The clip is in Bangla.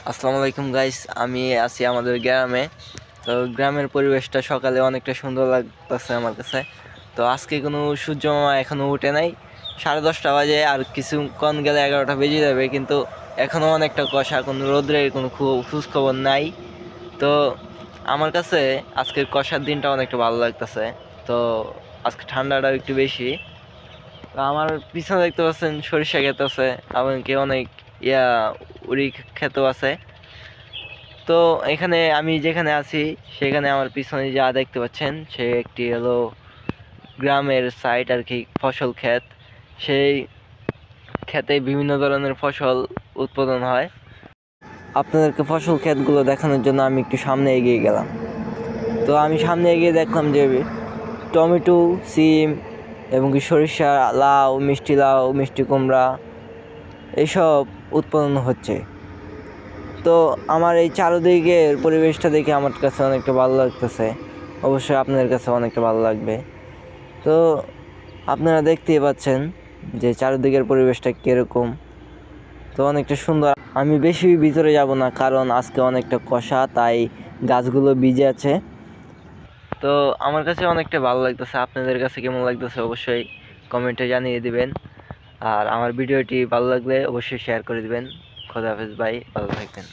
আসসালামু আলাইকুম গাইস, আমি আছি আমাদের গ্রামে। তো গ্রামের পরিবেশটা সকালে অনেকটা সুন্দর লাগতেছে আমার কাছে। তো আজকে কোনো সূর্য মামা এখনো উঠে নাই। 10:30 বাজে, আর কিছুক্ষণ গেলে 11টা বেজে যাবে, কিন্তু এখনো অনেকটা কুয়াশা, কোনো রোদ্রের কোনো খোঁজ খবর নাই। তো আমার কাছে আজকের কুয়াশার দিনটা অনেকটা ভালো লাগতেছে। তো আজকে ঠান্ডাটাও একটু বেশি। তো আমার পিছনে দেখতে পাচ্ছেন সরিষা ক্ষেত আছে, এমনকি অনেক ইয়া উড়ি ক্ষেতও আছে। তো এখানে আমি যেখানে আছি সেখানে আমার পিছনে যা দেখতে পাচ্ছেন সে একটি হলো গ্রামের সাইড আর কি, ফসল ক্ষেত। সেই ক্ষেতে বিভিন্ন ধরনের ফসল উৎপাদন হয়। আপনাদেরকে ফসল ক্ষেতগুলো দেখানোর জন্য আমি একটু সামনে এগিয়ে গেলাম। তো আমি সামনে এগিয়ে দেখলাম যে টমেটো, সিম এবং কি সরিষা, লাউ, মিষ্টি কুমড়া এইসব উৎপাদন হচ্ছে। তো আমার এই চারদিকের পরিবেশটা দেখে আমার কাছে অনেকটা ভালো লাগতেছে। অবশ্যই আপনাদের কাছে অনেকটা ভালো লাগবে। তো আপনারা দেখতেই পাচ্ছেন যে চারদিকের পরিবেশটা কীরকম। তো অনেকটা সুন্দর। আমি বেশি ভিতরে যাব না, কারণ আজকে অনেকটা কুয়াশা, তাই গাছগুলো ভিজে আছে। তো আমার কাছে অনেকটা ভালো লাগতেছে। আপনাদের কাছে কেমন লাগতেছে অবশ্যই কমেন্টে জানিয়ে দিবেন। আর আমার ভিডিওটি ভালো লাগলে অবশ্যই শেয়ার করে দিবেন। খোদা হাফেজ ভাই, ভালো থাকবেন।